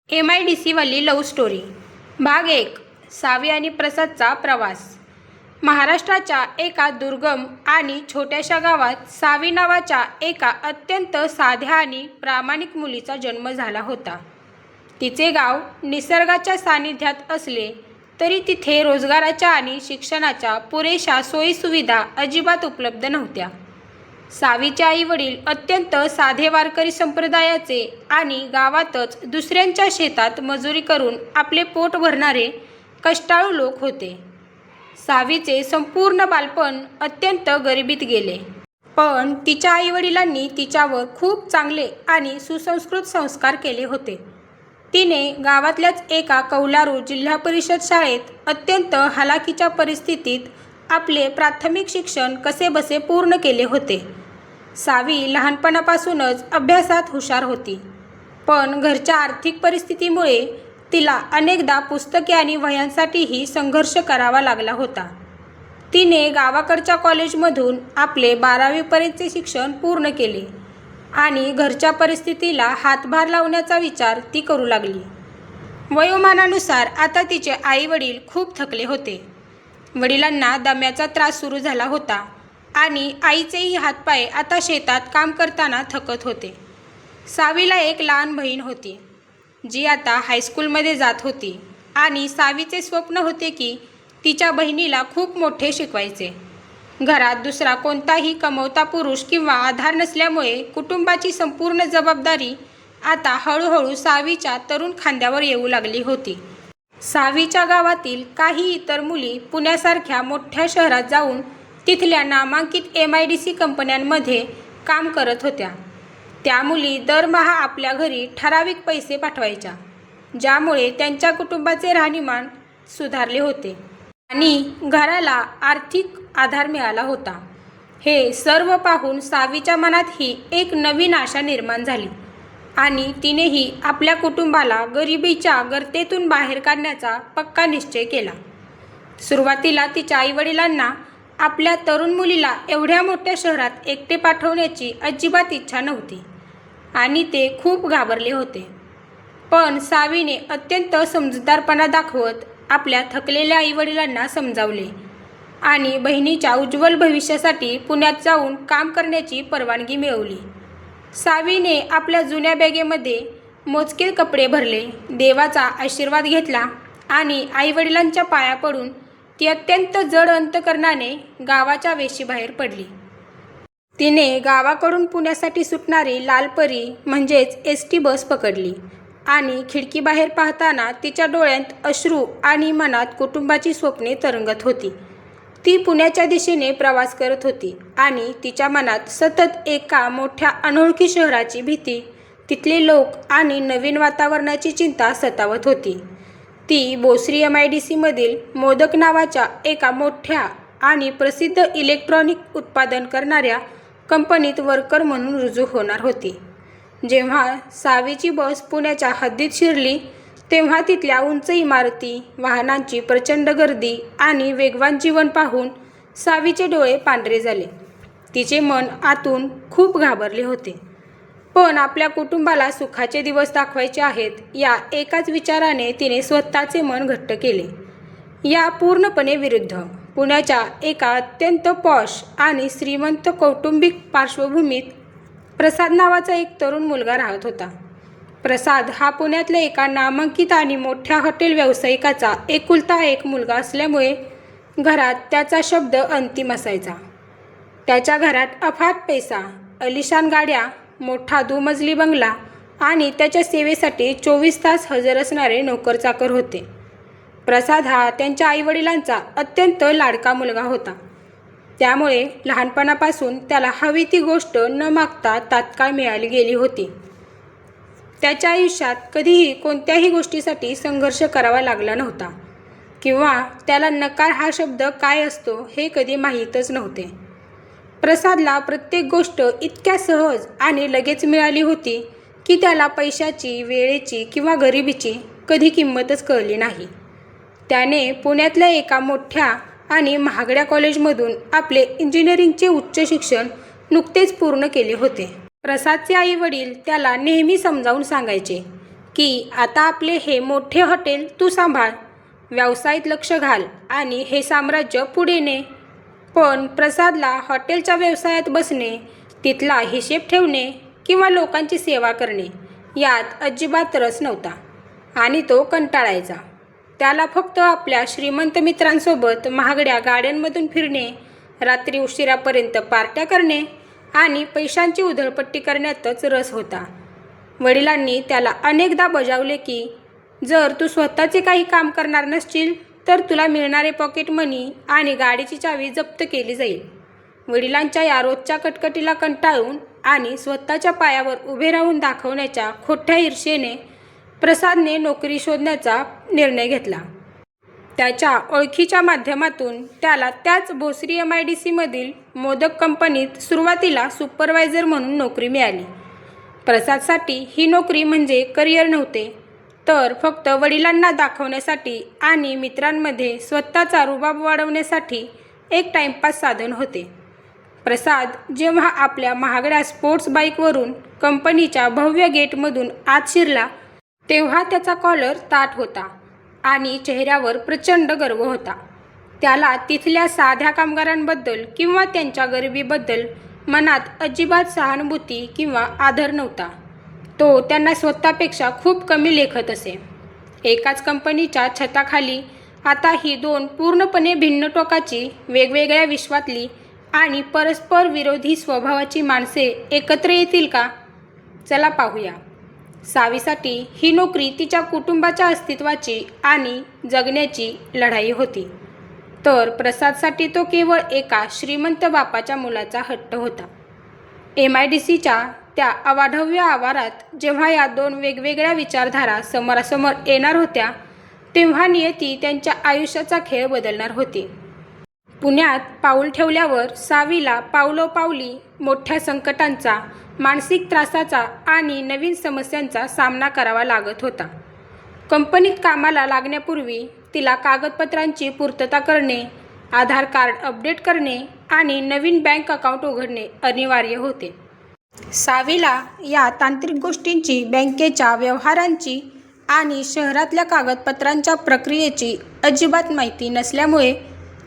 MIDC love story भाग 1. सावी आणि प्रसादचा प्रवास. महाराष्ट्राच्या एका दुर्गम आणि छोट्याशा गावात सावी नावाच्या एका अत्यंत साध्या आणि प्रामाणिक मुलीचा जन्म झाला होता. तिचे गाव निसर्गाच्या सानिध्यात असले तरी तिथे रोजगाराच्या आणि शिक्षणाच्या पुरेशा सोयीसुविधा अजिबात उपलब्ध नव्हत्या. सावीचे आई-वडील अत्यंत साधे वारकरी संप्रदायाचे आणि गावातच दुसऱ्यांच्या शेतात मजुरी करून आपले पोट भरणारे कष्टाळू लोक होते. सावीचे संपूर्ण बालपण अत्यंत गरिबीत गेले. पण तिच्या आई-वडिलांनी तिच्यावर खूप चांगले आणि सुसंस्कृत संस्कार केले होते. तिने गावातल्याच एका कौलारू जिल्हा परिषद शाळेत अत्यंत हलाखीच्या परिस्थितीत आपले प्राथमिक शिक्षण कसेबसे पूर्ण केले होते. सावी लहानपणापासूनच अभ्यासात हुशार होती, पण घरच्या आर्थिक परिस्थितीमुळे तिला अनेकदा पुस्तके आणि वह्यांसाठीही संघर्ष करावा लागला होता. तिने गावाकडच्या कॉलेजमधून आपले 12वी पर्यंतचे शिक्षण पूर्ण केले आणि घरच्या परिस्थितीला हातभार लावण्याचा विचार ती करू लागली. वयोमानानुसार आता तिचे आई-वडील खूप थकले होते. वडिलांना दम्याचा त्रास सुरू झाला होता आणि आईचेही हातपाय आता शेतात काम करताना थकत होते. सावीला एक लहान बहीण होती, जी आता हायस्कूलमध्ये जात होती आणि सावीचे स्वप्न होते की तिच्या बहिणीला खूप मोठे शिकवायचे. घरात दुसरा कोणताही कमवता पुरुष किंवा आधार नसल्यामुळे कुटुंबाची संपूर्ण जबाबदारी आता हळूहळू सावीच्या तरुण खांद्यावर येऊ लागली होती. सावीच्या गावातील काही इतर मुली पुण्यासारख्या मोठ्या शहरात जाऊन तिथल्या नामांकित MIDC कंपन्यांमध्ये काम करत होत्या. त्या मुली दरमहा आपल्या घरी ठराविक पैसे पाठवायच्या, ज्यामुळे त्यांच्या कुटुंबाचे राहणीमान सुधारले होते आणि घराला आर्थिक आधार मिळाला होता. हे सर्व पाहून सावीच्या मनातही एक नवीन आशा निर्माण झाली आणि तिनेही आपल्या कुटुंबाला गरिबीच्या गर्तेतून बाहेर काढण्याचा पक्का निश्चय केला. सुरुवातीला तिच्या आईवडिलांना आपल्या तरुण मुलीला एवढ्या मोठ्या शहरात एकटे पाठवण्याची अजिबात इच्छा नव्हती आणि ते खूप घाबरले होते. पण सावीने अत्यंत समजूतदारपणा दाखवत आपल्या थकलेल्या आईवडिलांना समजावले आणि बहिणीच्या उज्ज्वल भविष्यासाठी पुण्यात जाऊन काम करण्याची परवानगी मिळवली. सावीने आपल्या जुन्या बॅगेमध्ये मोजके कपडे भरले, देवाचा आशीर्वाद घेतला आणि आईवडिलांच्या पाया पडून ती अत्यंत जड अंतकरणाने गावाच्या वेशीबाहेर पडली. तिने गावाकडून पुण्यासाठी सुटणारी लालपरी म्हणजेच ST बस पकडली आणि खिडकीबाहेर पाहताना तिच्या डोळ्यात अश्रू आणि मनात कुटुंबाची स्वप्ने तरंगत होती. ती पुण्याच्या दिशेने प्रवास करत होती आणि तिच्या मनात सतत एका मोठ्या अनोळखी शहराची भीती, तिथले लोक आणि नवीन वातावरणाची चिंता सतावत होती. ती भोसरी MIDC मधील मोदक नावाच्या एका मोठ्या आणि प्रसिद्ध इलेक्ट्रॉनिक उत्पादन करणाऱ्या कंपनीत वर्कर म्हणून रुजू होणार होती. जेव्हा सावीची बस पुण्याच्या हद्दीत शिरली तेव्हा तिथल्या उंच इमारती, वाहनांची प्रचंड गर्दी आणि वेगवान जीवन पाहून सावीचे डोळे पांढरे झाले. तिचे मन आतून खूप घाबरले होते, पण आपल्या कुटुंबाला सुखाचे दिवस दाखवायचे आहेत या एकाच विचाराने तिने स्वतःचे मन घट्ट केले. या पूर्णपणे विरुद्ध पुण्याच्या एका अत्यंत पॉश आणि श्रीमंत कौटुंबिक पार्श्वभूमीत प्रसाद नावाचा एक तरुण मुलगा राहत होता. प्रसाद हा पुण्यातल्या एका नामांकित आणि मोठ्या हॉटेल व्यावसायिकाचा एकुलता एक मुलगा असल्यामुळे घरात त्याचा शब्द अंतिम असायचा. त्याच्या घरात अफाट पैसा, आलिशान गाड्या, मोठा दुमजली बंगला आणि त्याच्या सेवेसाठी 24 तास हजर असणारे नोकरचाकर होते. प्रसाद हा त्यांच्या आईवडिलांचा अत्यंत लाडका मुलगा होता, त्यामुळे लहानपणापासून त्याला हवी ती गोष्ट न मागता तात्काळ मिळाली गेली होती. त्याच्या आयुष्यात कधीही कोणत्याही गोष्टीसाठी संघर्ष करावा लागला नव्हता किंवा त्याला नकार हा शब्द काय असतो हे कधी माहीतच नव्हते. प्रसादला प्रत्येक गोष्ट इतक्या सहज आणि लगेच मिळाली होती की त्याला पैशाची, वेळेची किंवा गरिबीची कधी किंमतच कळली नाही. त्याने पुण्यातल्या एका मोठ्या आणि महागड्या कॉलेजमधून आपले इंजिनिअरिंगचे उच्च शिक्षण नुकतेच पूर्ण केले होते. प्रसादचे आई-वडील त्याला नेहमी समजावून सांगायचे की आता आपले हे मोठे हॉटेल तू सांभाळ, व्यवसायात लक्ष घाल आणि हे साम्राज्य पुढे ने. पण प्रसादला हॉटेलच्या व्यवसायात बसणे, तिथला हिशेब ठेवणे किंवा लोकांची सेवा करणे यात अजिबात रस नव्हता आणि तो कंटाळायचा. त्याला फक्त आपल्या श्रीमंत मित्रांसोबत महागड्या गाड्यांमधून फिरणे, रात्री उशिरापर्यंत पार्ट्या करणे आणि पैशांची उधळपट्टी करण्यातच रस होता. वडिलांनी त्याला अनेकदा बजावले की जर तू स्वतःचे काही काम करणार नसशील तर तुला मिळणारे पॉकेट मनी आणि गाडीची चावी जप्त केली जाईल. वडिलांच्या या रोजच्या कटकटीला कंटाळून आणि स्वतःच्या पायावर उभे राहून दाखवण्याच्या खोट्या ईर्ष्येने प्रसादने नोकरी शोधण्याचा निर्णय घेतला. त्याच्या ओळखीच्या माध्यमातून त्याला त्याच भोसरी MIDCमधील मोदक कंपनीत सुरुवातीला सुपरवायझर म्हणून नोकरी मिळाली. प्रसादसाठी ही नोकरी म्हणजे करिअर नव्हते, तर फक्त वडिलांना दाखवण्यासाठी आणि मित्रांमध्ये स्वतःचा रुबाब वाढवण्यासाठी एक टाइमपास साधन होते. प्रसाद जेव्हा आपल्या महागड्या स्पोर्ट्स बाईकवरून कंपनीच्या भव्य गेटमधून आत शिरला तेव्हा त्याचा कॉलर ताठ होता आणि चेहऱ्यावर प्रचंड गर्व होता. त्याला तिथल्या साध्या कामगारांबद्दल किंवा त्यांच्या गरिबीबद्दल मनात अजिबात सहानुभूती किंवा आदर नव्हता. तो त्यांना स्वतःपेक्षा खूप कमी लेखत असे. एकाच कंपनीच्या छताखाली आता ही दोन पूर्णपणे भिन्न टोकाची, वेगवेगळ्या विश्वातली आणि परस्पर विरोधी स्वभावाची माणसे एकत्र येतील का? चला पाहूया. सावीसाठी ही नोकरी तिच्या कुटुंबाच्या अस्तित्वाची आणि जगण्याची लढाई होती, तर प्रसादसाठी तो केवळ एका श्रीमंत बापाच्या मुलाचा हट्ट होता. MIDCच्या त्या अवाढव्य आवारात जेव्हा या दोन वेगवेगळ्या विचारधारा समोरासमोर येणार होत्या तेव्हा नियती त्यांच्या आयुष्याचा खेळ बदलणार होती. पुण्यात पाऊल ठेवल्यावर सावीला पावलोपावली मोठ्या संकटांचा, मानसिक त्रासाचा आणि नवीन समस्यांचा सामना करावा लागत होता. कंपनीत कामाला लागण्यापूर्वी तिला कागदपत्रांची पूर्तता करणे, आधार कार्ड अपडेट करणे आणि नवीन बँक अकाउंट उघडणे अनिवार्य होते. सावीला या तांत्रिक गोष्टींची, बँकेच्या व्यवहारांची आणि शहरातल्या कागदपत्रांच्या प्रक्रियेची अजिबात माहिती नसल्यामुळे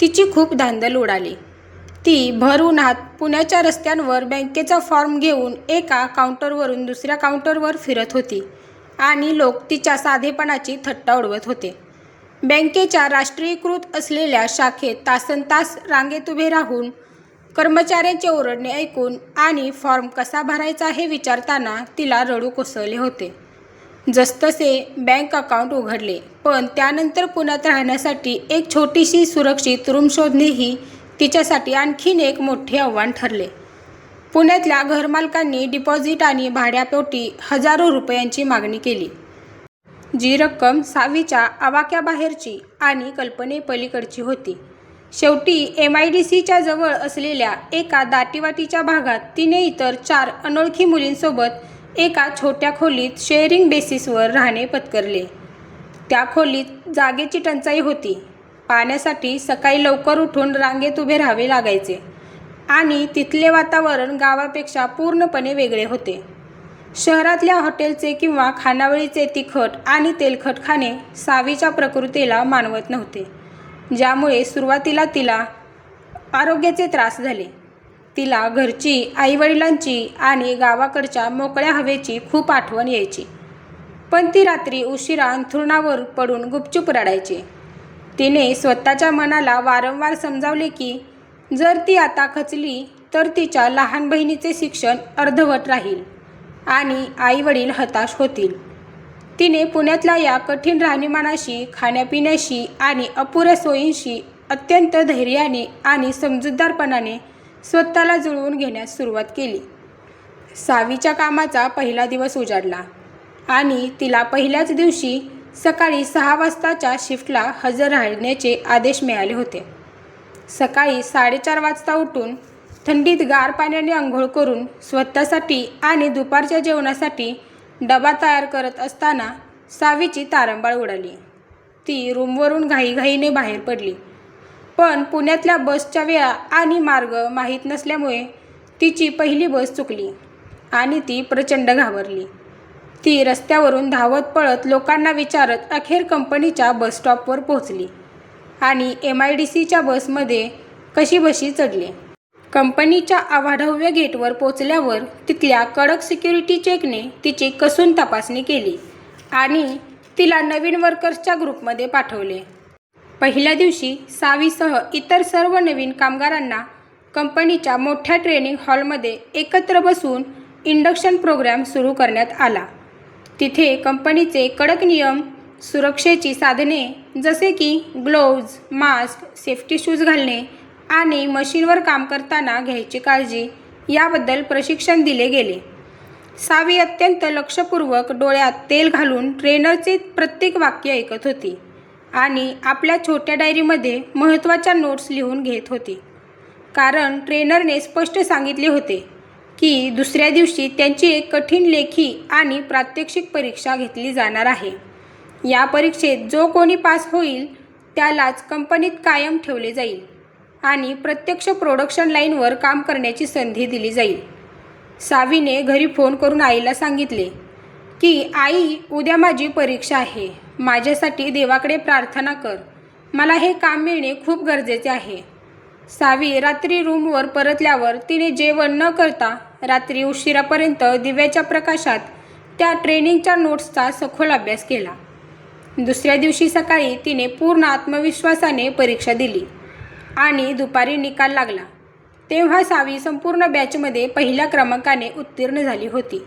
तिची खूप धांदल उडाली. ती भर उन्हात पुण्याच्या रस्त्यांवर बँकेचा फॉर्म घेऊन एका काउंटरवरून दुसऱ्या काउंटरवर फिरत होती आणि लोक तिच्या साधेपणाची थट्टा उडवत होते. बँकेच्या राष्ट्रीयीकृत असलेल्या शाखेत तासनतास रांगेत उभे राहून कर्मचाऱ्यांचे ओरडणे ऐकून आणि फॉर्म कसा भरायचा हे विचारताना तिला रडू कोसळले होते. जसतसे बँक अकाउंट उघडले, पण त्यानंतर पुण्यात राहण्यासाठी एक छोटीशी सुरक्षित रूम शोधणेही तिच्यासाठी आणखीन एक मोठे आव्हान ठरले. पुण्यातल्या घरमालकांनी डिपॉझिट आणि भाड्यापोटी हजारो रुपयांची मागणी केली, जी रक्कम सावीच्या आवाक्याबाहेरची आणि कल्पनेपलीकडची होती. शेवटी MIDCच्या जवळ असलेल्या एका दाटीवाटीच्या भागात तिने इतर 4 अनोळखी मुलींसोबत एका छोट्या खोलीत शेअरिंग बेसिसवर राहणे पत्करले. त्या खोलीत जागेची टंचाई होती. पाण्यासाठी सकाळी लवकर उठून रांगेत उभे राहावे लागायचे आणि तिथले वातावरण गावापेक्षा पूर्णपणे वेगळे होते. शहरातल्या हॉटेलचे किंवा खानावळीचे तिखट आणि तेलकट खाणे सावीच्या प्रकृतीला मानवत नव्हते, ज्यामुळे सुरुवातीला तिला आरोग्याचे त्रास झाले. तिला घरची, आईवडिलांची आणि गावाकडच्या मोकळ्या हवेची खूप आठवण यायची, पण ती रात्री उशिरा अंथरुणावर पडून गुपचूप रडायची. तिने स्वतःच्या मनाला वारंवार समजावले की जर ती आता खचली तर तिच्या लहान बहिणीचे शिक्षण अर्धवट राहील आणि आईवडील हताश होतील. तिने पुण्यातल्या या कठीण राहणीमानाशी, खाण्यापिण्याशी आणि अपुऱ्या सोयींशी अत्यंत धैर्याने आणि समजूतदारपणाने स्वतःला जुळवून घेण्यास सुरुवात केली. सावीच्या कामाचा पहिला दिवस उजाडला आणि तिला पहिल्याच दिवशी सकाळी 6 वाजताच्या शिफ्टला हजर राहण्याचे आदेश मिळाले होते. सकाळी 4:30 वाजता उठून थंडीत गार पाण्याने आंघोळ करून स्वतःसाठी आणि दुपारच्या जेवणासाठी डबा तयार करत असताना सावीची तारंबाळ उडाली. ती रूमवरून घाईघाईने बाहेर पडली, पण पुण्यातल्या बसच्या वेळा आणि मार्ग माहीत नसल्यामुळे तिची पहिली बस चुकली आणि ती प्रचंड घाबरली. ती रस्त्यावरून धावत पळत लोकांना विचारत अखेर कंपनीच्या बसस्टॉपवर पोहोचली आणि MIDCच्या बसमध्ये कशीबशी चढले. कंपनीच्या अवाढव्य गेटवर पोचल्यावर तिथल्या कडक सिक्युरिटी चेकने तिची कसून तपासणी केली आणि तिला नवीन वर्कर्सच्या ग्रुपमध्ये पाठवले. पहिल्या दिवशी सावीसह इतर सर्व नवीन कामगारांना कंपनीच्या मोठ्या ट्रेनिंग हॉलमध्ये एकत्र बसून इंडक्शन प्रोग्राम सुरू करण्यात आला. तिथे कंपनीचे कडक नियम, सुरक्षेची साधने जसे की ग्लोव्ज, मास्क, सेफ्टी शूज घालणे आणि मशीनवर काम करताना घ्यायची काळजी याबद्दल प्रशिक्षण दिले गेले. सावी अत्यंत लक्षपूर्वक डोळ्यात तेल घालून ट्रेनरचे प्रत्येक वाक्य ऐकत होती आणि आपल्या छोट्या डायरीमध्ये महत्त्वाच्या नोट्स लिहून घेत होती. कारण ट्रेनरने स्पष्ट सांगितले होते की दुसऱ्या दिवशी त्यांची एक कठीण लेखी आणि प्रात्यक्षिक परीक्षा घेतली जाणार आहे. या परीक्षेत जो कोणी पास होईल त्यालाच कंपनीत कायम ठेवले जाईल आणि प्रत्यक्ष प्रोडक्शन लाईनवर काम करण्याची संधी दिली जाईल. सावीने घरी फोन करून आईला सांगितले की आई, उद्या माझी परीक्षा आहे. माझ्यासाठी देवाकडे प्रार्थना कर. मला हे काम मिळणे खूप गरजेचे आहे. सावी रात्री रूमवर परतल्यावर तिने जेवण न करता रात्री उशिरापर्यंत दिव्याच्या प्रकाशात त्या ट्रेनिंगच्या नोट्सचा सखोल अभ्यास केला. दुसऱ्या दिवशी सकाळी तिने पूर्ण आत्मविश्वासाने परीक्षा दिली आणि दुपारी निकाल लागला तेव्हा सावी संपूर्ण बॅचमध्ये पहिल्या क्रमांकाने उत्तीर्ण झाली होती.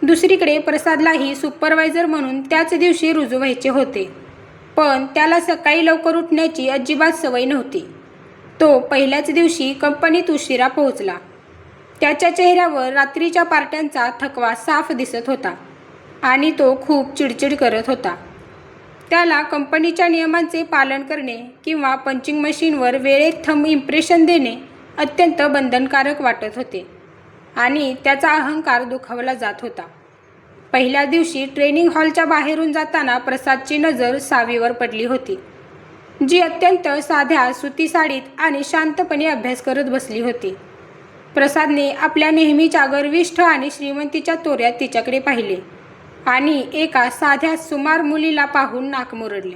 दुसरीकडे प्रसादलाही सुपरवायझर म्हणून त्याच दिवशी रुजू व्हायचे होते, पण त्याला सकाळी लवकर उठण्याची अजिबात सवय नव्हती. तो पहिल्याच दिवशी कंपनीत उशिरा पोहोचला. त्याच्या चेहऱ्यावर रात्रीच्या पार्ट्यांचा थकवा साफ दिसत होता आणि तो खूप चिडचिड करत होता. त्याला कंपनीच्या नियमांचे पालन करणे किंवा पंचिंग मशीनवर वेळेत थंब इम्प्रेशन देणे अत्यंत बंधनकारक वाटत होते आणि त्याचा अहंकार दुखावला जात होता. पहिल्या दिवशी ट्रेनिंग हॉलच्या बाहेरून जाताना प्रसादची नजर सावीवर पडली होती, जी अत्यंत साध्या सुती साडीत आणि शांतपणे अभ्यास करत बसली होती. प्रसादने आपल्या नेहमीच्या गर्विष्ठ आणि श्रीमंतीच्या तोऱ्यात तिच्याकडे पाहिले आणि एका साध्या सुमार मुलीला पाहून नाक मुरडले.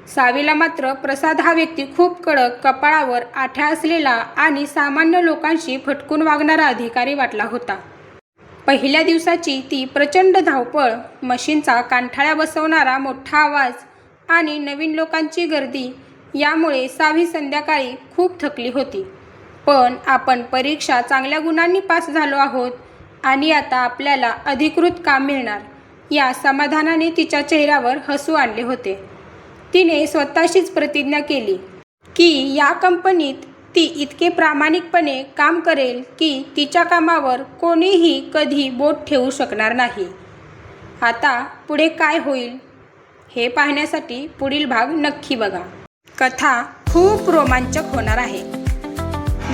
सावीला मात्र प्रसाद हा व्यक्ती खूप कडक, कपाळावर आठ्या असलेला आणि सामान्य लोकांशी फटकून वागणारा अधिकारी वाटला होता. पहिल्या दिवसाची ती प्रचंड धावपळ, मशीनचा कानठाळ्या बसवणारा मोठा आवाज आणि नवीन लोकांची गर्दी यामुळे सावी संध्याकाळी खूप थकली होती. पण आपण परीक्षा चांगल्या गुणांनी पास झालो आहोत आणि आता आपल्याला अधिकृत काम मिळणार या समाधानाने तिच्या चेहऱ्यावर हसू आणले होते. तिने स्वतःशीच प्रतिज्ञा केली की या कंपनीत ती इतके प्रामाणिकपणे काम करेल की तिच्या कामावर कोणीही कधी बोट ठेवू शकणार नाही. आता पुढे काय होईल हे पाहण्यासाठी पुढील भाग नक्की बघा. कथा खूप रोमांचक होणार आहे.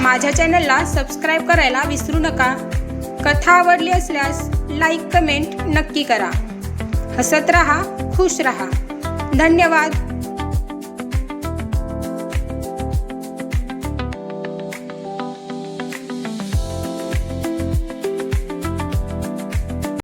माझ्या चॅनलला सबस्क्राईब करायला विसरू नका. कथा आवडली असल्यास लाईक, कमेंट नक्की करा. हसत रहा, खुश रहा. धन्यवाद.